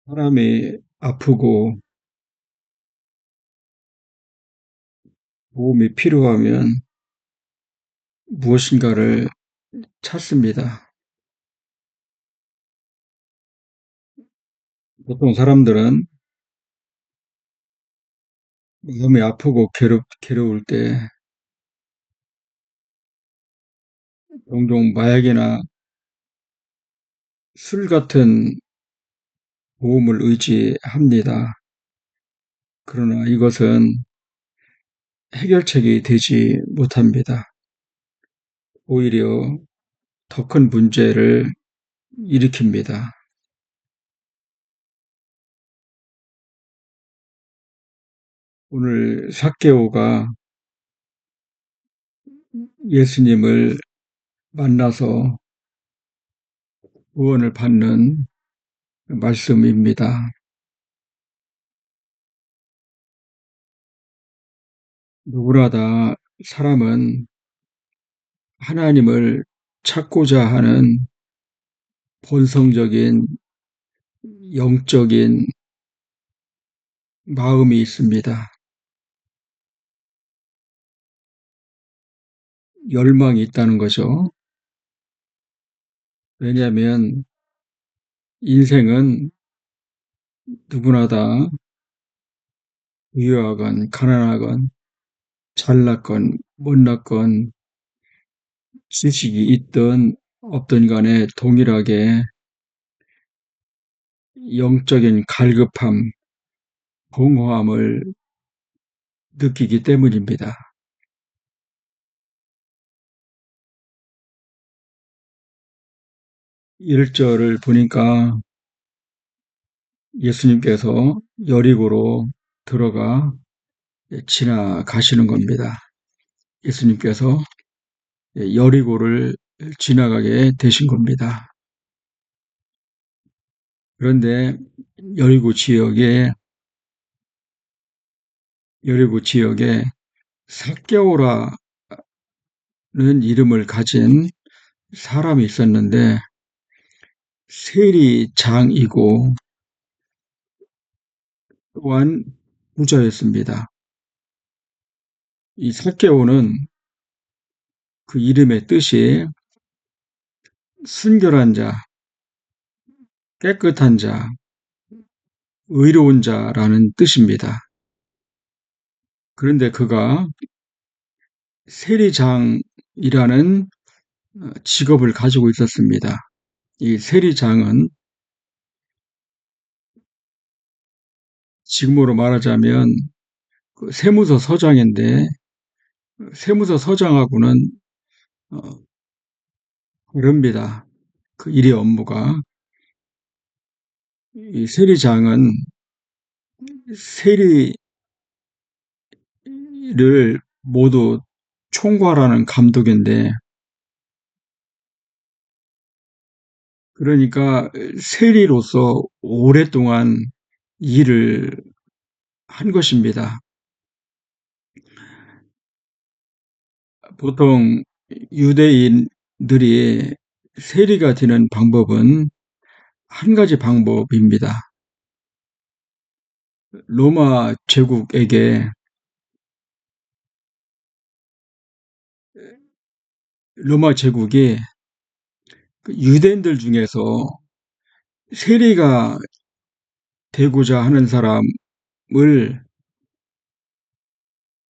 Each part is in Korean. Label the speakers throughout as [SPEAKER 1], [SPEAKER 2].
[SPEAKER 1] 사람이 아프고 도움이 필요하면 무엇인가를 찾습니다. 보통 사람들은 마음이 아프고 괴로울 때 종종 마약이나 술 같은 도움을 의지합니다. 그러나 이것은 해결책이 되지 못합니다. 오히려 더 큰 문제를 일으킵니다. 오늘 삭개오가 예수님을 만나서 구원을 받는 말씀입니다. 누구나 다 사람은 하나님을 찾고자 하는 본성적인 영적인 마음이 있습니다. 열망이 있다는 거죠. 왜냐하면 인생은 누구나 다 부유하건 가난하건 잘났건 못났건 지식이 있든 없든 간에 동일하게 영적인 갈급함, 공허함을 느끼기 때문입니다. 일절을 보니까 예수님께서 여리고로 들어가 지나가시는 겁니다. 예수님께서 여리고를 지나가게 되신 겁니다. 그런데 여리고 지역에 여리고 지역에 삭개오라는 이름을 가진 사람이 있었는데 세리장이고 또한 부자였습니다. 이 삭개오는 그 이름의 뜻이 순결한 자, 깨끗한 자, 의로운 자라는 뜻입니다. 그런데 그가 세리장이라는 직업을 가지고 있었습니다. 이 세리장은 지금으로 말하자면 그 세무서 서장인데 세무서 서장하고는 어, 다릅니다. 그 일의 업무가 이 세리장은 세리를 모두 총괄하는 감독인데 그러니까 세리로서 오랫동안 일을 한 것입니다. 보통 유대인들이 세리가 되는 방법은 한 가지 방법입니다. 로마 제국에게 로마 제국이 그 유대인들 중에서 세리가 되고자 하는 사람을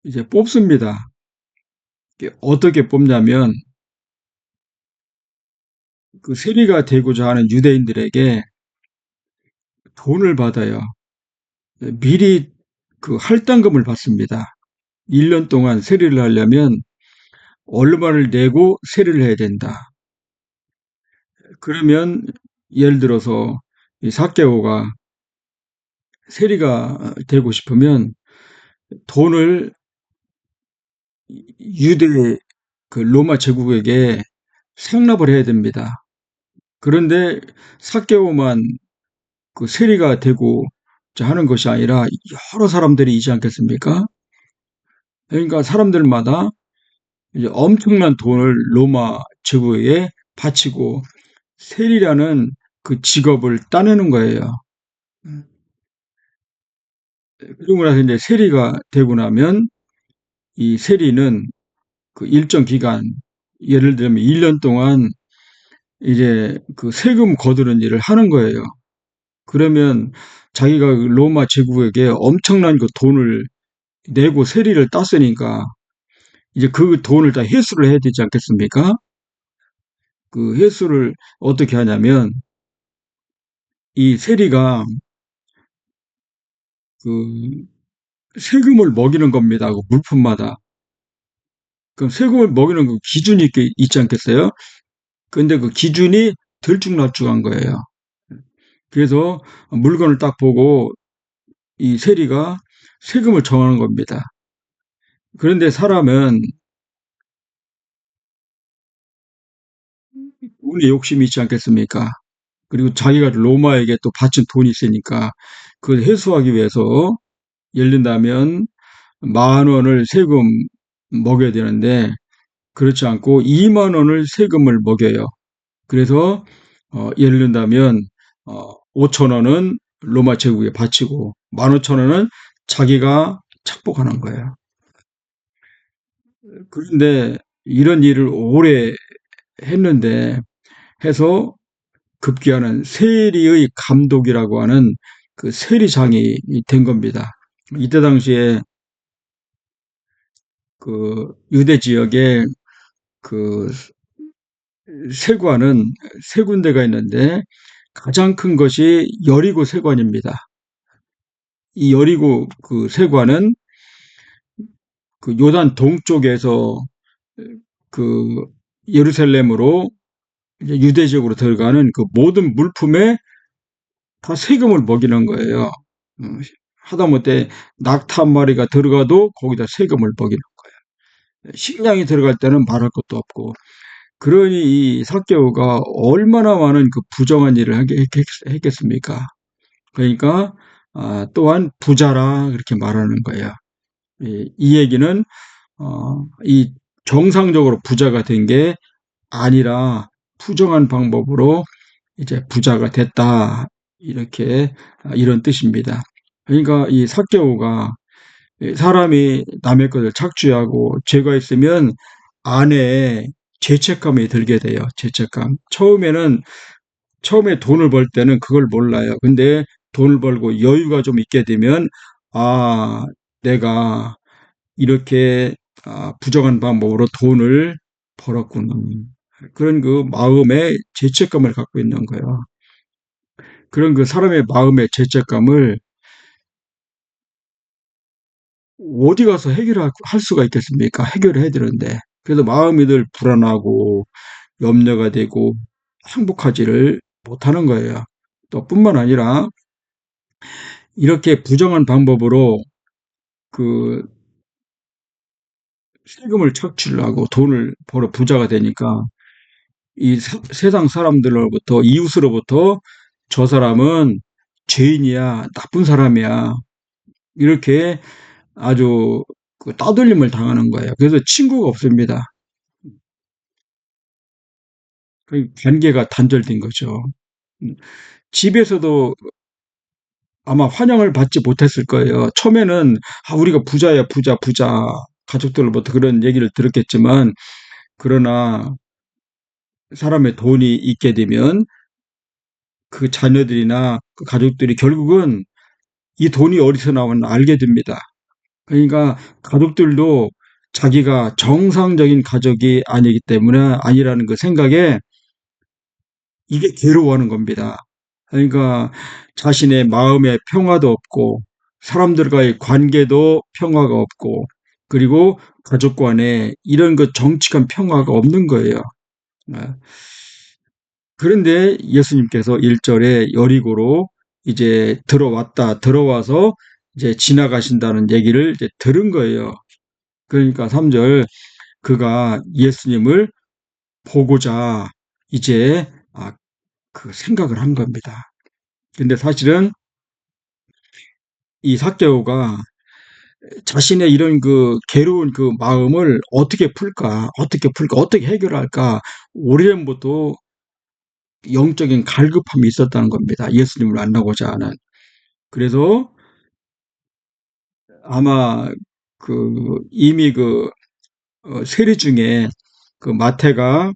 [SPEAKER 1] 이제 뽑습니다. 어떻게 뽑냐면 그 세리가 되고자 하는 유대인들에게 돈을 받아요. 미리 그 할당금을 받습니다. 1년 동안 세리를 하려면 얼마를 내고 세리를 해야 된다. 그러면 예를 들어서 이 삭개오가 세리가 되고 싶으면 돈을 유대 그 로마 제국에게 상납을 해야 됩니다. 그런데 삭개오만 그 세리가 되고 하는 것이 아니라 여러 사람들이 있지 않겠습니까? 그러니까 사람들마다 이제 엄청난 돈을 로마 제국에 바치고 세리라는 그 직업을 따내는 거예요. 음. 그러고 나서 이제 세리가 되고 나면 이 세리는 그 일정 기간, 예를 들면 1년 동안 이제 그 세금 거두는 일을 하는 거예요. 그러면 자기가 그 로마 제국에게 엄청난 그 돈을 내고 세리를 땄으니까 이제 그 돈을 다 회수를 해야 되지 않겠습니까? 그 회수를 어떻게 하냐면 이 세리가 그 세금을 먹이는 겁니다. 그 물품마다. 그럼 세금을 먹이는 그 기준이 있지 않겠어요? 근데 그 기준이 들쭉날쭉한 거예요. 그래서 물건을 딱 보고 이 세리가 세금을 정하는 겁니다. 그런데 사람은 돈에 욕심이 있지 않겠습니까? 그리고 자기가 로마에게 또 바친 돈이 있으니까 그걸 회수하기 위해서 예를 든다면 10,000원을 세금 먹여야 되는데 그렇지 않고 20,000원을 세금을 먹여요. 그래서 예를 든다면 5,000원은 로마 제국에 바치고 15,000원은 자기가 착복하는 거예요. 그런데 이런 일을 오래 했는데 해서 급기야는 세리의 감독이라고 하는 그 세리장이 된 겁니다. 이때 당시에 그 유대 지역에 그 세관은 세 군데가 있는데 가장 큰 것이 여리고 세관입니다. 이 여리고 그 세관은 그 요단 동쪽에서 그 예루살렘으로 이제 유대 지역으로 들어가는 그 모든 물품에 다 세금을 먹이는 거예요. 음, 하다못해 낙타 한 마리가 들어가도 거기다 세금을 먹이는 거예요. 식량이 들어갈 때는 말할 것도 없고. 그러니 이 사개오가 얼마나 많은 그 부정한 일을 했겠습니까? 그러니까 또한 부자라 그렇게 말하는 거예요. 이 얘기는 이 정상적으로 부자가 된 게 아니라 부정한 방법으로 이제 부자가 됐다. 이렇게 이런 뜻입니다. 그러니까 이 사개오가 사람이 남의 것을 착취하고 죄가 있으면 안에 죄책감이 들게 돼요. 죄책감. 처음에 돈을 벌 때는 그걸 몰라요. 근데 돈을 벌고 여유가 좀 있게 되면 아, 내가 이렇게 부정한 방법으로 돈을 벌었구나. 그런 그 마음의 죄책감을 갖고 있는 거예요. 그런 그 사람의 마음의 죄책감을 어디 가서 해결할 할 수가 있겠습니까? 해결을 해야 되는데. 그래서 마음이 늘 불안하고 염려가 되고 행복하지를 못하는 거예요. 또 뿐만 아니라 이렇게 부정한 방법으로 그 세금을 착취를 하고 돈을 벌어 부자가 되니까 이 세상 사람들로부터 이웃으로부터 저 사람은 죄인이야, 나쁜 사람이야 이렇게 아주 그 따돌림을 당하는 거예요. 그래서 친구가 없습니다. 그 관계가 단절된 거죠. 음, 집에서도 아마 환영을 받지 못했을 거예요. 처음에는 우리가 부자야, 부자, 부자. 가족들로부터 그런 얘기를 들었겠지만, 그러나 사람의 돈이 있게 되면 그 자녀들이나 그 가족들이 결국은 이 돈이 어디서 나오는지 알게 됩니다. 그러니까 가족들도 자기가 정상적인 가족이 아니기 때문에 아니라는 그 생각에 이게 괴로워하는 겁니다. 그러니까 자신의 마음에 평화도 없고 사람들과의 관계도 평화가 없고 그리고 가족 간에 이런 그 정직한 평화가 없는 거예요. 아, 그런데 예수님께서 1절에 여리고로 이제 들어와서 이제 지나가신다는 얘기를 이제 들은 거예요. 그러니까 3절 그가 예수님을 보고자 이제 그 생각을 한 겁니다. 근데 사실은 이 삭개오가 자신의 이런 그 괴로운 그 마음을 어떻게 해결할까 오래전부터 영적인 갈급함이 있었다는 겁니다. 예수님을 만나고자 하는. 그래서 아마 이미 세리 중에 그 마태가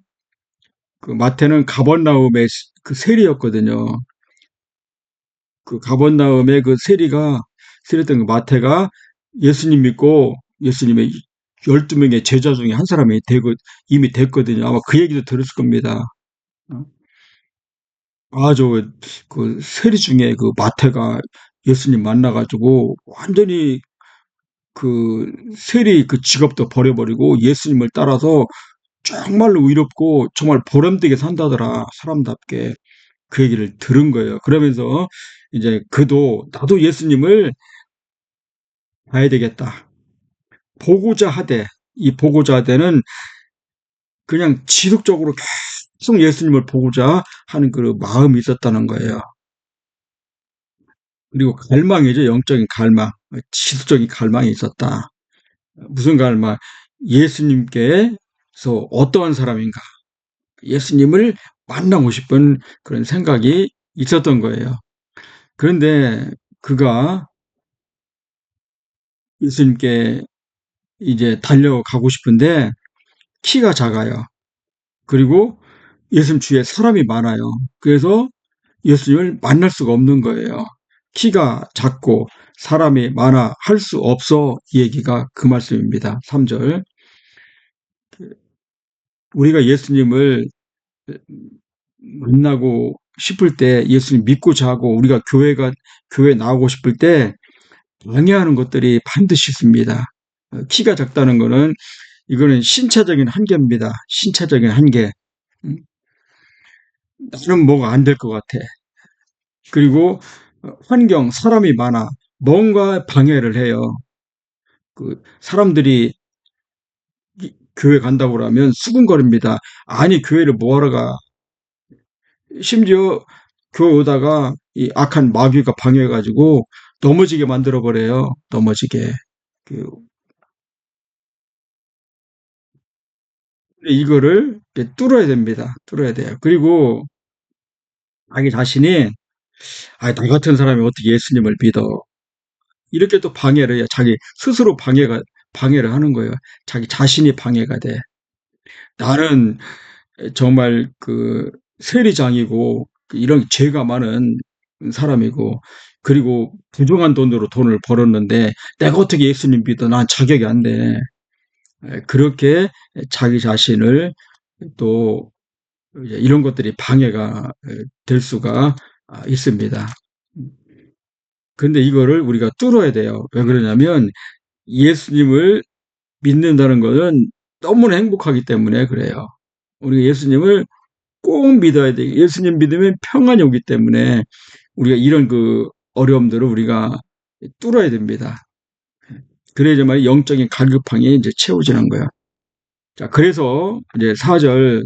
[SPEAKER 1] 마태는 가버나움의 그 세리였거든요. 그 가버나움의 그 세리였던 그 마태가 예수님 믿고 예수님의 12명의 제자 중에 한 사람이 되고 이미 됐거든요. 아마 그 얘기도 들었을 겁니다. 어? 그 세리 중에 그 마태가 예수님 만나가지고 완전히 그 세리 그 직업도 버려버리고 예수님을 따라서 정말로 의롭고 정말 보람되게 산다더라, 사람답게. 그 얘기를 들은 거예요. 그러면서 이제 그도 나도 예수님을 봐야 되겠다. 보고자 하되, 이 보고자 하되는 그냥 지속적으로 계속 예수님을 보고자 하는 그 마음이 있었다는 거예요. 그리고 갈망이죠. 영적인 갈망. 지속적인 갈망이 있었다. 무슨 갈망? 예수님께서 어떠한 사람인가? 예수님을 만나고 싶은 그런 생각이 있었던 거예요. 그런데 그가 예수님께 이제 달려가고 싶은데 키가 작아요. 그리고 예수님 주위에 사람이 많아요. 그래서 예수님을 만날 수가 없는 거예요. 키가 작고 사람이 많아 할 수 없어, 이 얘기가 그 말씀입니다. 3절. 우리가 예수님을 만나고 싶을 때, 예수님 믿고자 하고 우리가 교회 나오고 싶을 때 방해하는 것들이 반드시 있습니다. 키가 작다는 거는 이거는 신체적인 한계입니다. 신체적인 한계. 음, 나는 뭐가 안 될 것 같아. 그리고 환경, 사람이 많아. 뭔가 방해를 해요. 그 사람들이 교회 간다고 그러면 수근거립니다. 아니, 교회를 뭐하러 가? 심지어 교회 오다가 이 악한 마귀가 방해해가지고 넘어지게 만들어 버려요. 넘어지게. 그, 이거를 이제 뚫어야 됩니다. 뚫어야 돼요. 그리고 자기 자신이, 아, 나 같은 사람이 어떻게 예수님을 믿어? 이렇게 또 방해를 해요. 자기 스스로 방해를 하는 거예요. 자기 자신이 방해가 돼. 나는 정말 세리장이고 이런 죄가 많은 사람이고, 그리고 부정한 돈으로 돈을 벌었는데 내가 어떻게 예수님 믿어? 난 자격이 안 돼. 그렇게 자기 자신을 또 이런 것들이 방해가 될 수가 있습니다. 근데 이거를 우리가 뚫어야 돼요. 왜 그러냐면 예수님을 믿는다는 것은 너무나 행복하기 때문에 그래요. 우리가 예수님을 꼭 믿어야 돼. 예수님 믿으면 평안이 오기 때문에 우리가 이런 어려움들을 우리가 뚫어야 됩니다. 그래야지만 영적인 갈급함이 이제 채워지는 거예요. 자, 그래서 이제 4절,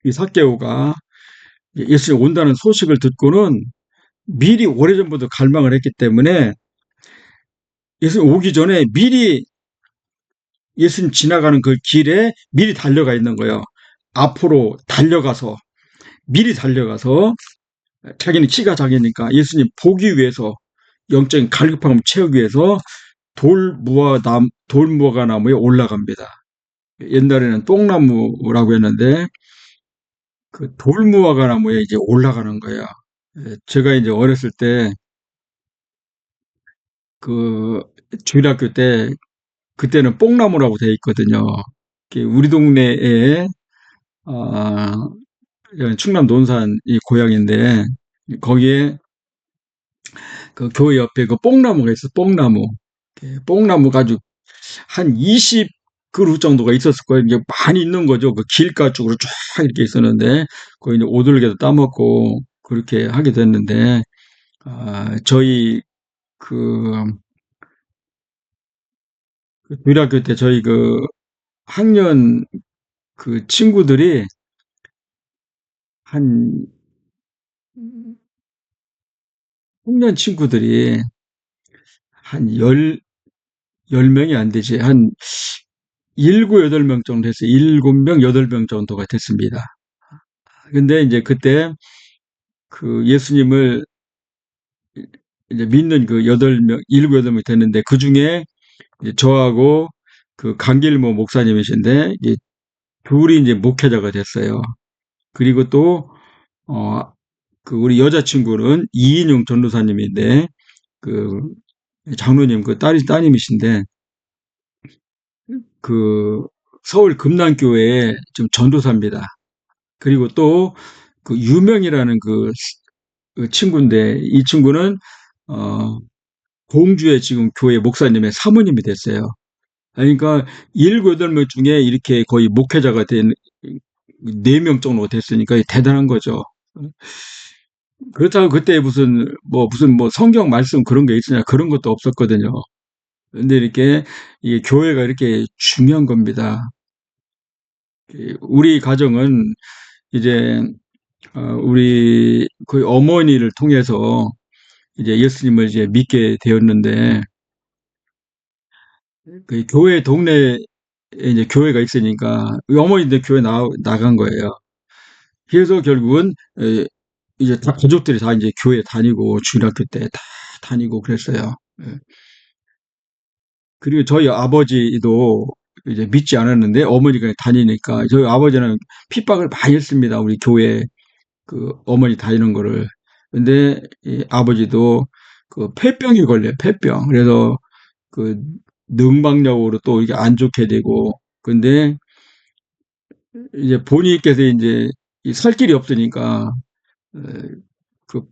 [SPEAKER 1] 이 삭개오가 예수님 온다는 소식을 듣고는 미리 오래전부터 갈망을 했기 때문에 예수님 오기 전에 미리 예수님 지나가는 그 길에 미리 달려가 있는 거예요. 앞으로 미리 달려가서 자기는 키가 작으니까 예수님 보기 위해서, 영적인 갈급함을 채우기 위해서 돌무화과 나무에 올라갑니다. 옛날에는 똥나무라고 했는데 그 돌무화과 나무에 이제 올라가는 거예요. 제가 이제 어렸을 때 그 주일학교 때, 그때는 뽕나무라고 돼 있거든요. 우리 동네에 아, 충남 논산이 고향인데 거기에 그 교회 옆에 그 뽕나무가 있어. 뽕나무. 뽕나무 가지고 한 20그루 정도가 있었을 거예요. 이게 많이 있는 거죠. 그 길가 쪽으로 쫙 이렇게 있었는데 거기 이제 오돌개도 따먹고 그렇게 하게 됐는데, 저희 그 주일학교 때 저희 학년 친구들이 한 학년 친구들이 한 열 명이 안 되지. 한 일곱, 여덟 명 정도 됐어요. 일곱 명, 여덟 명 정도가 됐습니다. 근데 이제 그때 그 예수님을 이제 믿는 그 8명, 7, 8명 됐는데 그 중에 이제 저하고 그 강길모 목사님이신데 이제 둘이 이제 목회자가 됐어요. 그리고 또, 어, 그 우리 여자친구는 이인용 전도사님인데 그 장로님 그 따님이신데 그 서울 금남교회에 지금 전도사입니다. 그리고 또 그 유명이라는 그 친구인데 이 친구는 어 공주의 지금 교회 목사님의 사모님이 됐어요. 그러니까 일곱 여덟 명 중에 이렇게 거의 목회자가 된 4명 정도 됐으니까 대단한 거죠. 그렇다고 그때 무슨 성경 말씀 그런 게 있으냐 그런 것도 없었거든요. 근데 이렇게 이 교회가 이렇게 중요한 겁니다. 우리 가정은 이제 우리 그 어머니를 통해서 이제 예수님을 이제 믿게 되었는데 그 교회 동네에 이제 교회가 있으니까 어머니들 교회 나간 거예요. 그래서 결국은 이제 다 가족들이 다 이제 교회 다니고 중학교 때 다 다니고 그랬어요. 예. 그리고 저희 아버지도 이제 믿지 않았는데 어머니가 다니니까 저희 아버지는 핍박을 많이 했습니다. 우리 교회 그 어머니 다니는 거를. 근데 이 아버지도 그 폐병이 걸려요. 폐병. 그래서 그 능방약으로 또 이게 안 좋게 되고 근데 이제 본인께서 이제 살 길이 없으니까 에, 그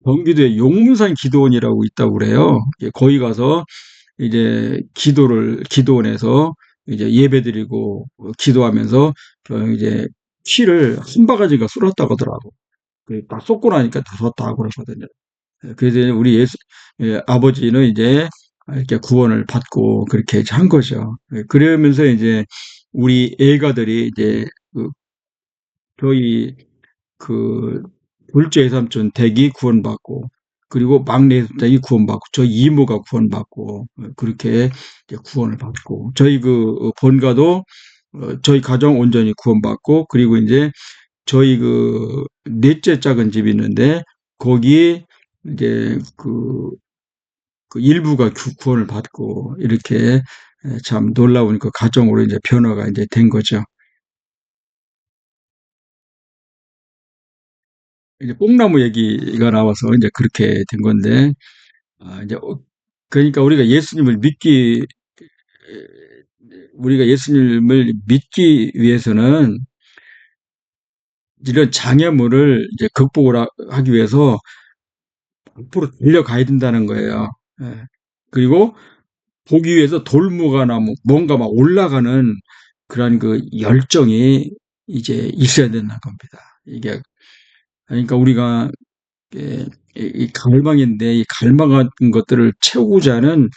[SPEAKER 1] 경기도에 용문산 기도원이라고 있다고 그래요. 거기 가서 이제 기도원에서 이제 예배드리고 기도하면서 이제 키를 한 바가지가 쏟았다고 하더라고. 딱 쏟고 나니까 다 쏟았다고 그러거든요. 그래서 우리 아버지는 이제 이렇게 구원을 받고 그렇게 한 거죠. 그러면서 이제 우리 애가들이 이제 그 저희 그 둘째 외삼촌 댁이 구원받고 그리고 막내 댁이 구원받고 저희 이모가 구원받고 그렇게 이제 구원을 받고 저희 그 본가도 저희 가정 온전히 구원받고 그리고 이제 저희 그 넷째 작은 집이 있는데 거기 이제 그 일부가 구원을 받고 이렇게 참 놀라운 그 가정으로 이제 변화가 이제 된 거죠. 이제 뽕나무 얘기가 나와서 이제 그렇게 된 건데 이제 그러니까 우리가 예수님을 믿기 위해서는 이런 장애물을 이제 하기 위해서 앞으로 달려가야 된다는 거예요. 예. 그리고 보기 위해서 돌무가나 뭐 뭔가 막 올라가는 그런 그 열정이 이제 있어야 된다는 겁니다. 이게 그러니까 우리가 이 갈망인데 이 갈망한 것들을 채우고자 하는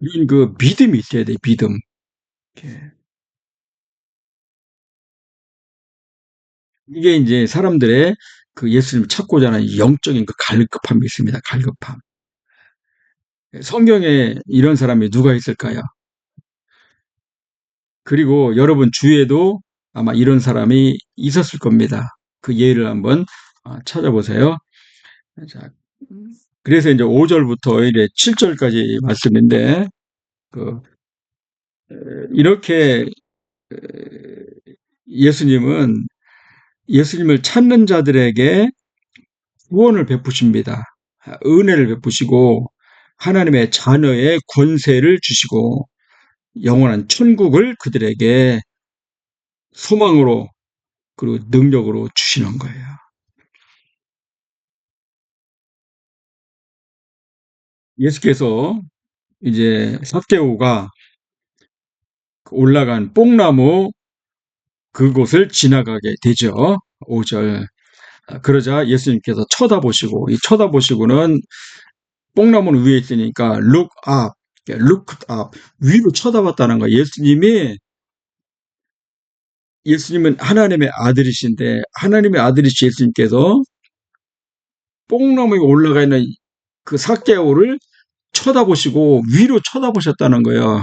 [SPEAKER 1] 이런 그 믿음이 있어야 돼, 믿음. 이렇게. 이게 이제 사람들의 그 예수님을 찾고자 하는 영적인 그 갈급함이 있습니다. 갈급함. 성경에 이런 사람이 누가 있을까요? 그리고 여러분 주위에도 아마 이런 사람이 있었을 겁니다. 그 예를 한번 찾아보세요. 자, 그래서 이제 5절부터 이제 7절까지 말씀인데, 그, 이렇게 예수님은 예수님을 찾는 자들에게 구원을 베푸십니다. 은혜를 베푸시고 하나님의 자녀의 권세를 주시고 영원한 천국을 그들에게 소망으로 그리고 능력으로 주시는 거예요. 예수께서 이제 삭개오가 올라간 뽕나무 그곳을 지나가게 되죠. 5절. 그러자 예수님께서 쳐다보시고, 이 쳐다보시고는 뽕나무는 위에 있으니까 look up, look up, 위로 쳐다봤다는 거예요. 예수님은 하나님의 아들이신데, 하나님의 아들이신 예수님께서 뽕나무에 올라가 있는 그 삭개오를 쳐다보시고 위로 쳐다보셨다는 거예요.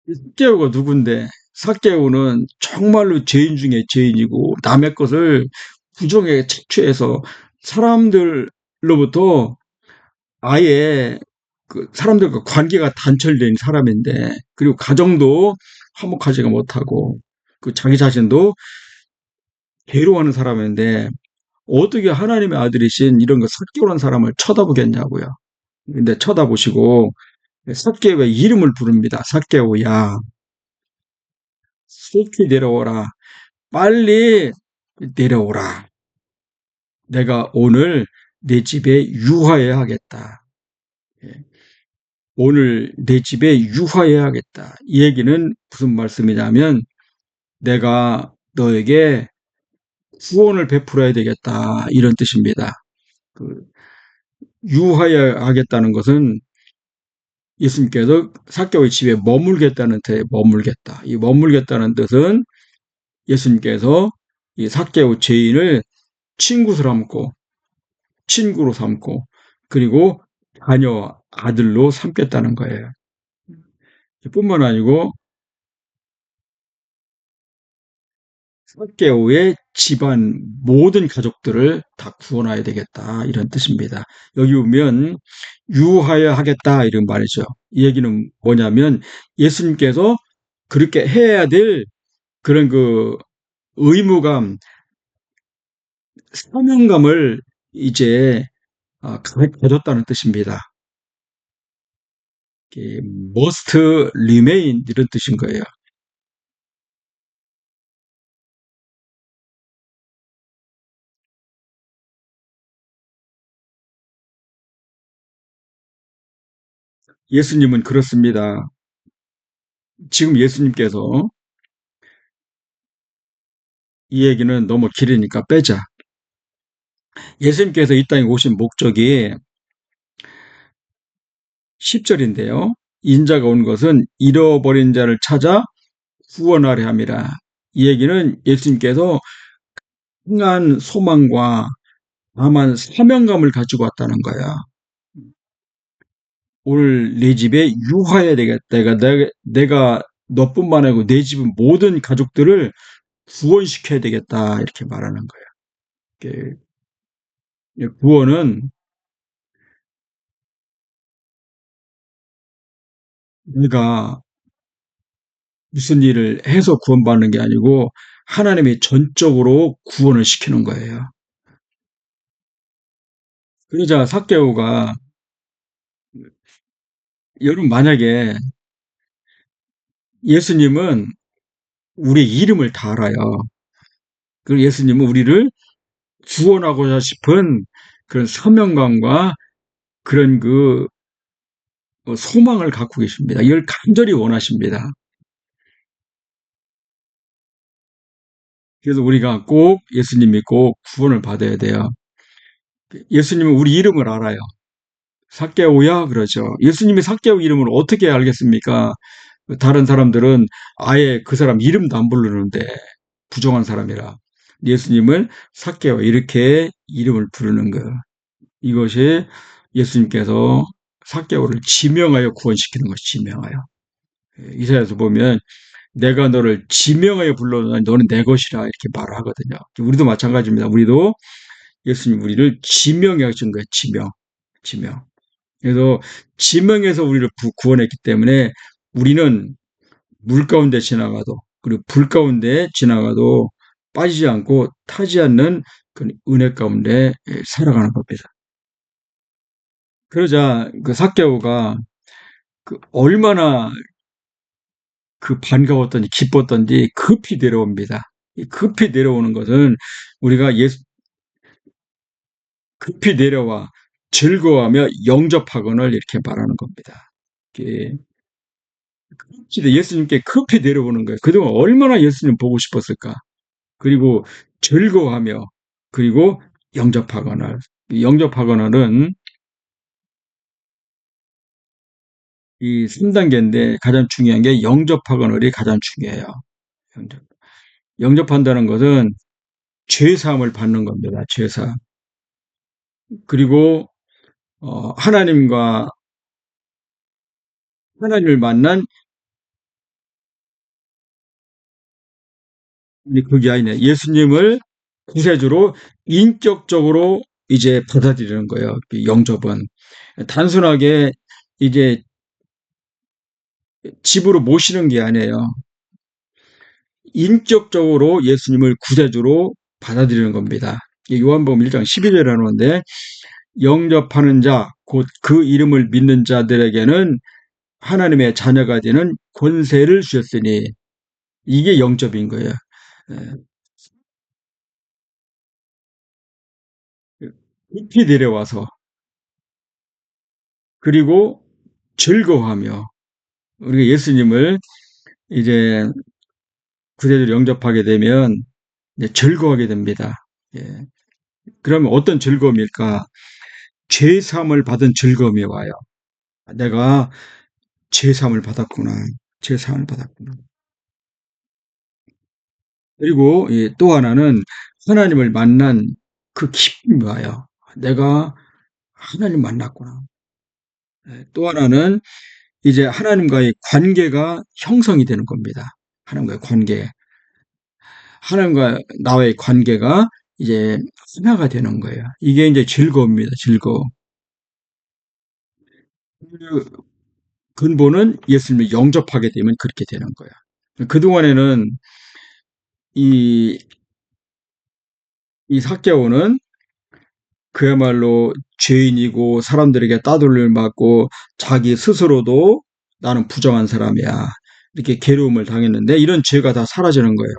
[SPEAKER 1] 삭개오가 누군데? 삭개오는 정말로 죄인 중에 죄인이고 남의 것을 부정에 착취해서 사람들로부터 아예 그 사람들과 관계가 단절된 사람인데, 그리고 가정도 화목하지가 못하고 그 자기 자신도 괴로워하는 사람인데 어떻게 하나님의 아들이신 이런 그 삭개오란 사람을 쳐다보겠냐고요. 근데 쳐다보시고 삭개오의 이름을 부릅니다. 삭개오야, 속히 내려오라. 빨리 내려오라. 내가 오늘 내 집에 유하여야 하겠다. 예. 오늘 내 집에 유하여야 하겠다. 이 얘기는 무슨 말씀이냐면 내가 너에게 구원을 베풀어야 되겠다. 이런 뜻입니다. 그 유하여야 하겠다는 것은 예수님께서 삭개오의 집에 머물겠다는 뜻에 머물겠다. 이 머물겠다는 뜻은 예수님께서 이 삭개오 죄인을 친구 삼고 친구로 삼고 그리고 자녀 아들로 삼겠다는 거예요. 뿐만 아니고 삭개오의 집안 모든 가족들을 다 구원해야 되겠다 이런 뜻입니다. 여기 보면 유하여 하겠다 이런 말이죠. 이 얘기는 뭐냐면 예수님께서 그렇게 해야 될 그런 그 의무감, 사명감을 이제 가졌다는 뜻입니다. must remain 이런 뜻인 거예요. 예수님은 그렇습니다. 지금 예수님께서 이 얘기는 너무 길으니까 빼자. 예수님께서 이 땅에 오신 목적이 10절인데요. 인자가 온 것은 잃어버린 자를 찾아 구원하려 함이라. 이 얘기는 예수님께서 강한 소망과 다만 사명감을 가지고 왔다는 거야. 오늘 내 집에 유하해야 되겠다. 내가 너뿐만 아니고 내 집은 모든 가족들을 구원시켜야 되겠다. 이렇게 말하는 거예요. 구원은 내가 무슨 일을 해서 구원받는 게 아니고 하나님이 전적으로 구원을 시키는 거예요. 그러자 삭개오가 여러분 만약에 예수님은 우리 이름을 다 알아요. 그리고 예수님은 우리를 구원하고자 싶은 그런 사명감과 그런 그 소망을 갖고 계십니다. 이걸 간절히 원하십니다. 그래서 우리가 꼭 예수님이 꼭 구원을 받아야 돼요. 예수님은 우리 이름을 알아요. 삭개오야 그러죠. 예수님이 삭개오 이름을 어떻게 알겠습니까? 다른 사람들은 아예 그 사람 이름도 안 부르는데 부정한 사람이라. 예수님은 삭개오 이렇게 이름을 부르는 거예요. 이것이 예수님께서 삭개오를 지명하여 구원시키는 것이 지명하여. 이사야서 보면 내가 너를 지명하여 불러놓으니 너는 내 것이라 이렇게 말을 하거든요. 우리도 마찬가지입니다. 우리도 예수님 우리를 지명해 하신 거예요. 지명. 지명. 그래서 지명해서 우리를 구원했기 때문에 우리는 물 가운데 지나가도 그리고 불 가운데 지나가도 빠지지 않고 타지 않는 그 은혜 가운데 살아가는 겁니다. 그러자 그 삭개오가 그 얼마나 그 반가웠던지 기뻤던지 급히 내려옵니다. 급히 내려오는 것은 우리가 급히 내려와 즐거워하며 영접하거늘 이렇게 말하는 겁니다. 예수님께 급히 내려오는 거예요. 그동안 얼마나 예수님 보고 싶었을까. 그리고 즐거워하며 그리고 영접하거늘. 영접하거늘은 이 3단계인데 가장 중요한 게 영접하거늘이 가장 중요해요. 영접. 영접한다는 것은 죄사함을 받는 겁니다. 죄사. 그리고 하나님과 하나님을 만난 그게 아니네. 예수님을 구세주로 인격적으로 이제 받아들이는 거예요. 그 영접은. 단순하게 이제 집으로 모시는 게 아니에요. 인격적으로 예수님을 구세주로 받아들이는 겁니다. 요한복음 1장 12절에 나오는데 영접하는 자, 곧 그 이름을 믿는 자들에게는 하나님의 자녀가 되는 권세를 주셨으니 이게 영접인 거예요. 예, 깊이 내려와서 그리고 즐거워하며 우리가 예수님을 이제 구세주로 영접하게 되면 이제 즐거워하게 됩니다. 예. 그러면 어떤 즐거움일까? 죄 사함을 받은 즐거움이 와요. 내가 죄 사함을 받았구나. 죄 사함을 받았구나. 그리고 또 하나는 하나님을 만난 그 기쁨이 와요. 내가 하나님 만났구나. 예, 또 하나는 이제 하나님과의 관계가 형성이 되는 겁니다. 하나님과의 관계. 하나님과 나의 관계가 이제 하나가 되는 거예요. 이게 이제 즐거움입니다. 즐거움. 그 근본은 예수님을 영접하게 되면 그렇게 되는 거예요. 그동안에는 이, 이 삭개오는 그야말로 죄인이고 사람들에게 따돌림을 받고 자기 스스로도 나는 부정한 사람이야. 이렇게 괴로움을 당했는데 이런 죄가 다 사라지는 거예요.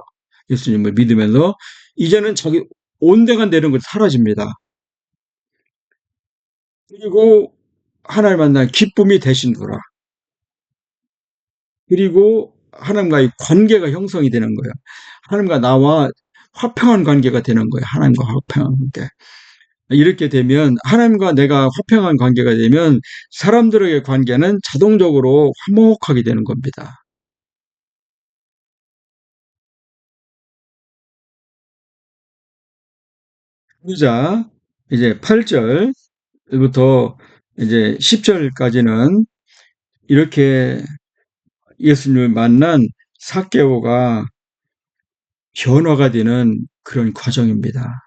[SPEAKER 1] 예수님을 믿으면서 이제는 자기 온데간 되는 것이 사라집니다. 그리고 하나님 만난 기쁨이 대신 돌아. 그리고 하나님과의 관계가 형성이 되는 거예요. 하나님과 나와 화평한 관계가 되는 거예요. 하나님과 화평한 관계. 이렇게 되면 하나님과 내가 화평한 관계가 되면 사람들에게 관계는 자동적으로 화목하게 되는 겁니다. 그러자 이제 8절부터 이제 10절까지는 이렇게 예수님을 만난 삭개오가 변화가 되는 그런 과정입니다.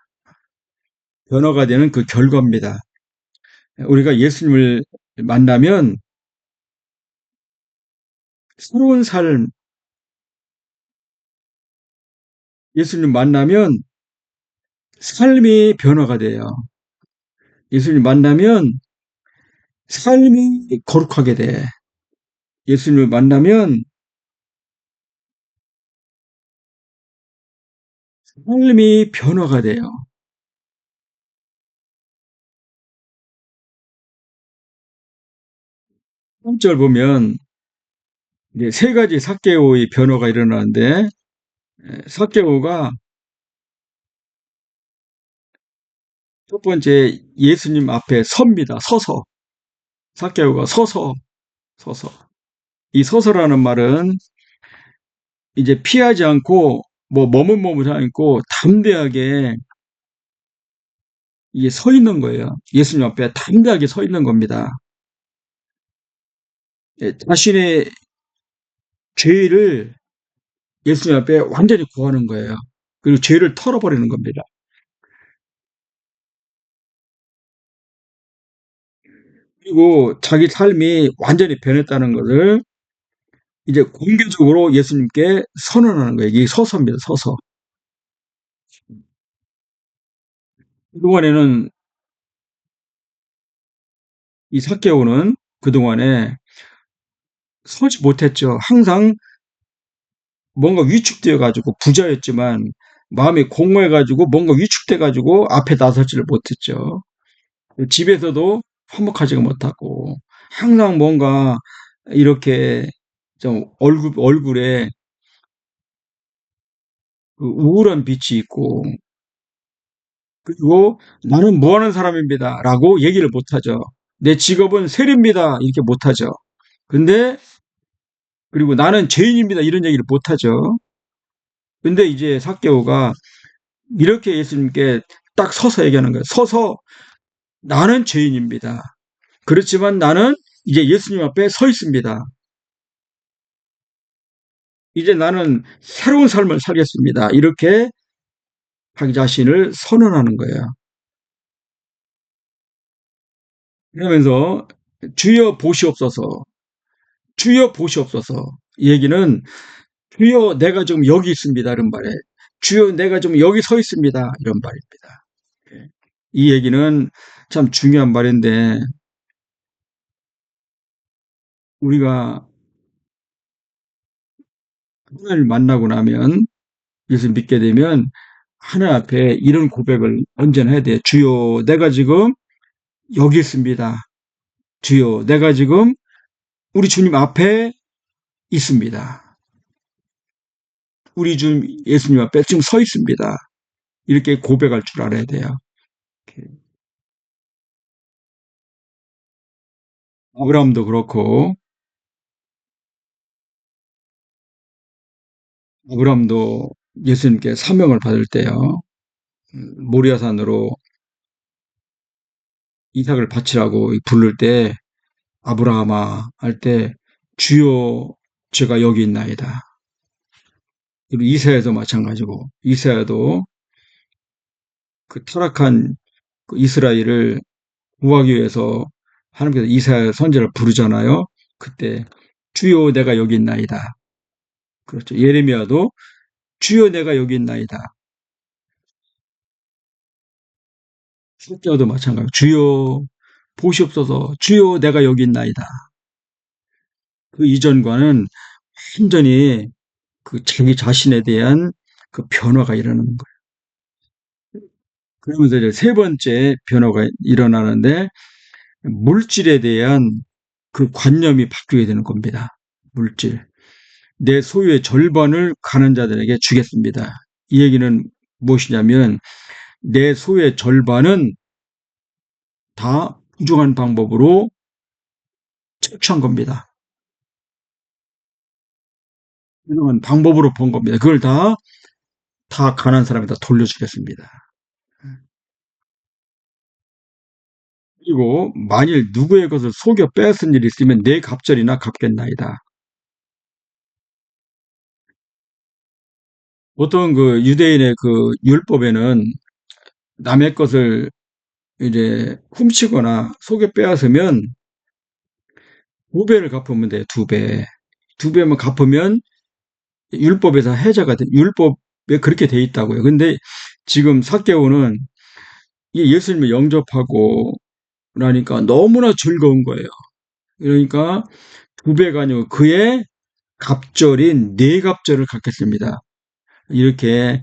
[SPEAKER 1] 변화가 되는 그 결과입니다. 우리가 예수님을 만나면 새로운 삶, 예수님 만나면 삶이 변화가 돼요. 예수님 만나면 삶이 거룩하게 돼. 예수님을 만나면 삶이 변화가 돼요. 3절 보면 이제 세 가지 삭개오의 변화가 일어나는데 삭개오가 첫 번째 예수님 앞에 섭니다. 서서. 삭개오가 서서. 이 서서라는 말은 이제 피하지 않고 뭐 머뭇머뭇하지 않고 담대하게 이게 서 있는 거예요. 예수님 앞에 담대하게 서 있는 겁니다. 예, 자신의 죄를 예수님 앞에 완전히 구하는 거예요. 그리고 죄를 털어버리는 겁니다. 그리고 자기 삶이 완전히 변했다는 것을 이제 공개적으로 예수님께 선언하는 거예요. 이게 서서입니다. 서서. 그동안에는 이 삭개오는 그동안에 서지 못했죠. 항상 뭔가 위축되어 가지고 부자였지만 마음이 공허해 가지고 뭔가 위축돼 가지고 앞에 나서지를 못했죠. 집에서도 화목하지가 못하고 항상 뭔가 이렇게 좀 얼굴에 그 우울한 빛이 있고 그리고 나는 뭐 하는 사람입니다. 라고 얘기를 못하죠. 내 직업은 세리입니다. 이렇게 못하죠. 근데 그리고 나는 죄인입니다. 이런 얘기를 못하죠. 근데 이제 삭개오가 이렇게 예수님께 딱 서서 얘기하는 거예요. 서서 나는 죄인입니다. 그렇지만 나는 이제 예수님 앞에 서 있습니다. 이제 나는 새로운 삶을 살겠습니다. 이렇게 자기 자신을 선언하는 거예요. 그러면서 주여 보시옵소서, 주여 보시옵소서. 이 얘기는 주여 내가 지금 여기 있습니다. 이런 말에 주여 내가 지금 여기 서 있습니다. 이런 말입니다. 이 얘기는 참 중요한 말인데 우리가 하나님을 만나고 나면 예수 믿게 되면 하나님 앞에 이런 고백을 언제나 해야 돼요. 주여 내가 지금 여기 있습니다. 주여 내가 지금 우리 주님 앞에 있습니다. 우리 주 예수님 앞에 지금 서 있습니다. 이렇게 고백할 줄 알아야 돼요. 아브라함도 그렇고 아브라함도 예수님께 사명을 받을 때요. 모리아산으로 이삭을 바치라고 부를 때 아브라함아 할 때 주여 제가 여기 있나이다. 그리고 이사야도 마찬가지고 이사야도 그 타락한 그 이스라엘을 구하기 위해서 하나님께서 이사야 선지자를 부르잖아요. 그때 주여 내가 여기 있나이다. 그렇죠. 예레미야도 주여 내가 여기 있나이다. 실제로도 마찬가지고 주여 보시옵소서 주여 내가 여기 있나이다. 그 이전과는 완전히 그 자기 자신에 대한 그 변화가 일어나는 거예요. 그러면서 이제 세 번째 변화가 일어나는데 물질에 대한 그 관념이 바뀌게 되는 겁니다. 물질. 내 소유의 절반을 가난 자들에게 주겠습니다. 이 얘기는 무엇이냐면 내 소유의 절반은 다 부정한 방법으로 채취한 겁니다. 부정한 방법으로 번 겁니다. 그걸 다 가난 사람에다 돌려주겠습니다. 그리고 만일 누구의 것을 속여 빼앗은 일이 있으면 내 갑절이나 갚겠나이다. 보통 그 유대인의 그 율법에는 남의 것을 이제 훔치거나 속여 빼앗으면 두 배를 갚으면 돼요. 두 배. 두 배만 갚으면 율법에서 해자가 돼. 율법에 그렇게 돼 있다고요. 근데 지금 삭개오는 이 예수님을 영접하고 나니까 너무나 즐거운 거예요. 그러니까 두 배가 아니고 그의 갑절인 네 갑절을 갖겠습니다. 이렇게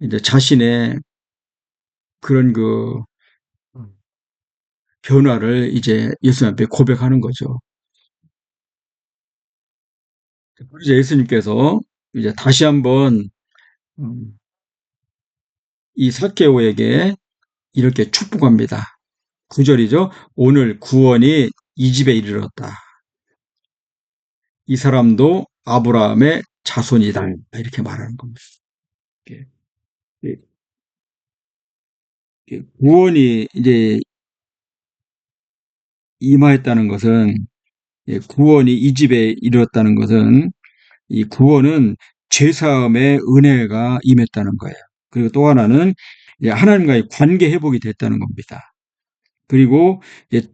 [SPEAKER 1] 이제 자신의 그런 그 변화를 이제 예수님 앞에 고백하는 거죠. 그래서 예수님께서 이제 다시 한번 음, 이 삭개오에게 이렇게 축복합니다. 9절이죠. 오늘 구원이 이 집에 이르렀다. 이 사람도 아브라함의 자손이다. 이렇게 말하는 겁니다. 구원이 이제 임하였다는 것은 구원이 이 집에 이르렀다는 것은 이 구원은 죄사함의 은혜가 임했다는 거예요. 그리고 또 하나는 하나님과의 관계 회복이 됐다는 겁니다. 그리고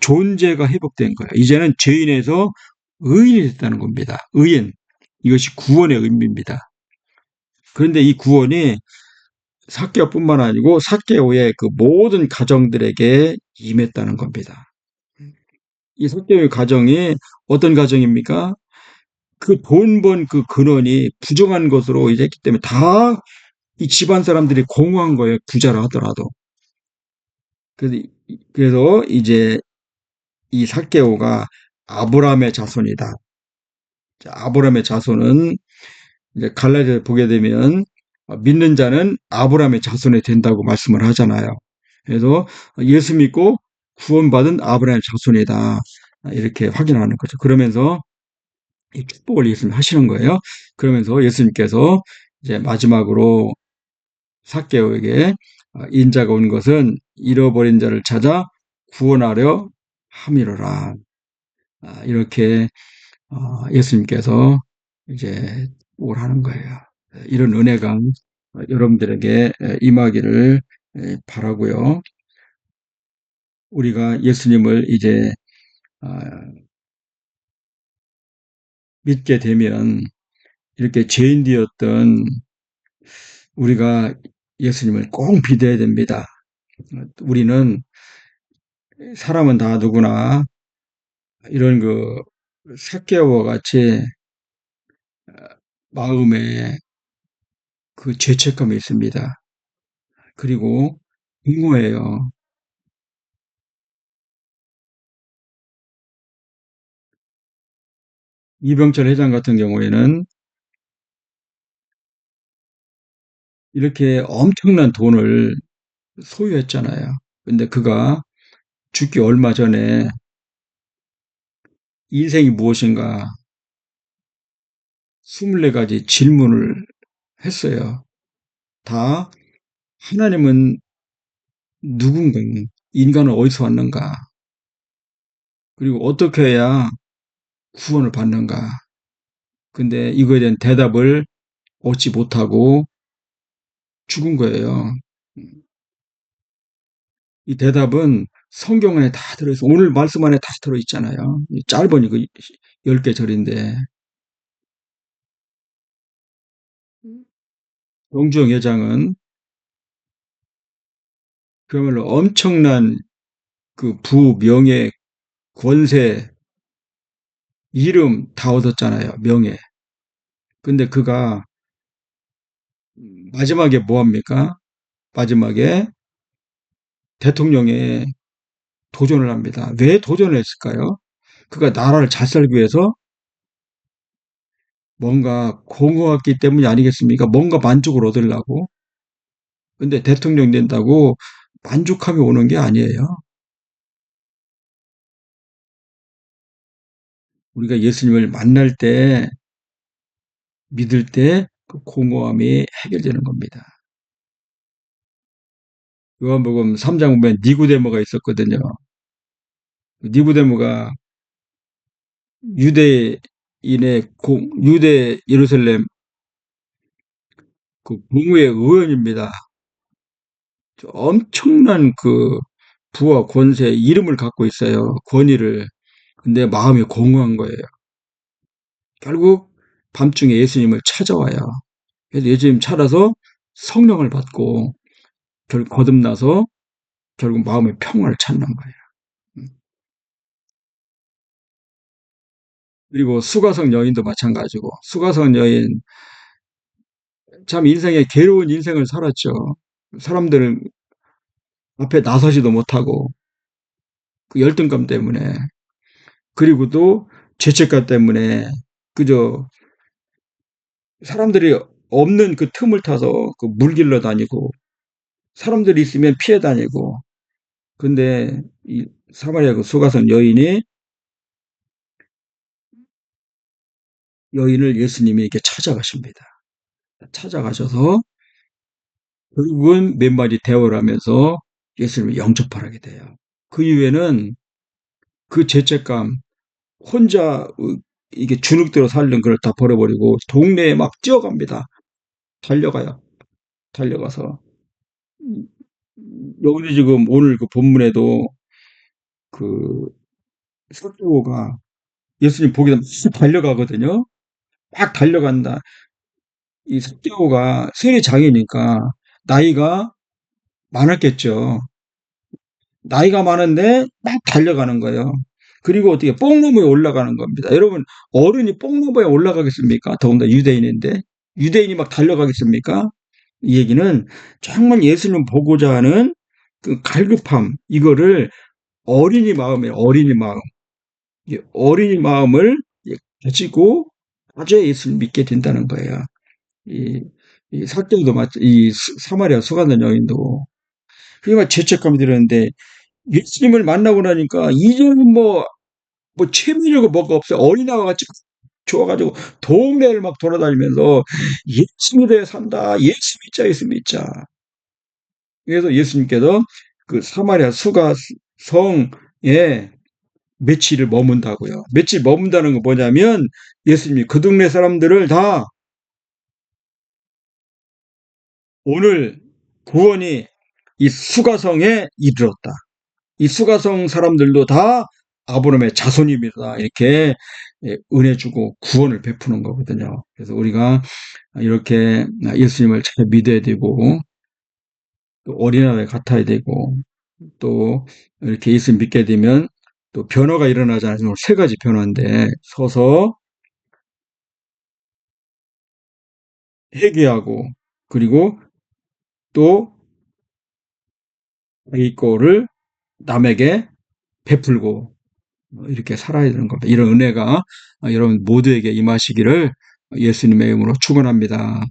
[SPEAKER 1] 존재가 회복된 거예요. 이제는 죄인에서 의인이 됐다는 겁니다. 의인. 이것이 구원의 의미입니다. 그런데 이 구원이 삭개오뿐만 아니고 삭개오의 그 모든 가정들에게 임했다는 겁니다. 이 삭개오의 가정이 어떤 가정입니까? 그 돈 번 그 근원이 부정한 것으로 이제 했기 때문에 다 이 집안 사람들이 공허한 거예요. 부자라 하더라도. 그래서 이제 이 삭개오가 아브라함의 자손이다. 아브라함의 자손은 이제 갈라디아서 보게 되면 믿는 자는 아브라함의 자손이 된다고 말씀을 하잖아요. 그래서 예수 믿고 구원받은 아브라함의 자손이다. 이렇게 확인하는 거죠. 그러면서 이 축복을 예수님 하시는 거예요. 그러면서 예수님께서 이제 마지막으로 삭개오에게 인자가 온 것은 잃어버린 자를 찾아 구원하려 함이로라. 이렇게 예수님께서 이제 하는 거예요. 이런 은혜가 여러분들에게 임하기를 바라고요. 우리가 예수님을 이제 아, 믿게 되면 이렇게 죄인 되었던 우리가 예수님을 꼭 믿어야 됩니다. 우리는 사람은 다 누구나 이런 그 삭개오와 같이 마음에 그 죄책감이 있습니다. 그리고 공허해요. 이병철 회장 같은 경우에는 이렇게 엄청난 돈을 소유했잖아요. 근데 그가 죽기 얼마 전에 인생이 무엇인가 24가지 질문을 했어요. 다 하나님은 누군가, 인간은 어디서 왔는가, 그리고 어떻게 해야 구원을 받는가. 근데 이거에 대한 대답을 얻지 못하고 죽은 거예요. 이 대답은 성경 안에 다 들어있어. 오늘 말씀 안에 다 들어있잖아요. 짧은 이거 10개 절인데. 정주영 회장은 그야말로 엄청난 그 명예, 권세, 이름 다 얻었잖아요. 명예. 근데 그가 마지막에 뭐 합니까? 마지막에 대통령에 도전을 합니다. 왜 도전을 했을까요? 그가 나라를 잘 살기 위해서 뭔가 공허했기 때문이 아니겠습니까? 뭔가 만족을 얻으려고. 근데 대통령 된다고 만족함이 오는 게 아니에요. 우리가 예수님을 만날 때, 믿을 때 그 공허함이 해결되는 겁니다. 요한복음 3장 보면 니고데모가 있었거든요. 니고데모가 유대 예루살렘 그 공의회 의원입니다. 엄청난 그 부와 권세, 이름을 갖고 있어요. 권위를. 근데 마음이 공허한 거예요. 결국 밤중에 예수님을 찾아와요. 그래서 예수님 찾아서 성령을 받고 결국 거듭나서 결국 마음의 평화를 찾는 거예요. 음. 그리고 수가성 여인도 마찬가지고 수가성 여인 참 인생에 괴로운 인생을 살았죠. 사람들은 앞에 나서지도 못하고 그 열등감 때문에 그리고 또 죄책감 때문에 그저 사람들이 없는 그 틈을 타서 그 물길러 다니고 사람들이 있으면 피해 다니고 근데 이 사마리아 그 수가성 여인을 예수님이 이렇게 찾아가십니다. 찾아가셔서 결국은 몇 마디 대화를 하면서 예수님을 영접하게 돼요. 그 이후에는 그 죄책감 혼자 이게 주눅대로 살던 걸 다 버려버리고 동네에 막 뛰어갑니다. 달려가요. 달려가서 여기도 지금 오늘 그 본문에도 그 사도가 예수님 보기에 막 달려가거든요. 막 달려간다. 이 사도가 세리 장이니까 나이가 많았겠죠. 나이가 많은데 막 달려가는 거예요. 그리고 어떻게 뽕나무에 올라가는 겁니다. 여러분 어른이 뽕나무에 올라가겠습니까? 더군다나 유대인인데 유대인이 막 달려가겠습니까? 이 얘기는 정말 예수님 보고자 하는 그 갈급함 이거를 어린이 마음 어린이 마음을 가지고 아주 예수를 믿게 된다는 거예요. 이, 이 사도도 이 사마리아 수가는 여인도 그러니까 죄책감이 들었는데 예수님을 만나고 나니까 이제는 뭐 채밀하고 뭐가 없어요. 어린아이와 같이 좋아가지고 동네를 막 돌아다니면서 예수 믿어야 산다. 예수 믿자, 예수 믿자. 그래서 예수님께서 그 사마리아 수가 성에 며칠을 머문다고요. 며칠 머문다는 거 뭐냐면 예수님이 그 동네 사람들을 다 오늘 구원이 이 수가성에 이르렀다. 이 수가성 사람들도 다 아브라함의 자손입니다. 이렇게 은혜 주고 구원을 베푸는 거거든요. 그래서 우리가 이렇게 예수님을 잘 믿어야 되고 또 어린아이 같아야 되고 또 이렇게 예수님 믿게 되면 또 변화가 일어나잖아요. 세 가지 변화인데 서서 회개하고 그리고 또 자기 거를 남에게 베풀고 이렇게 살아야 되는 겁니다. 이런 은혜가 여러분 모두에게 임하시기를 예수님의 이름으로 축원합니다.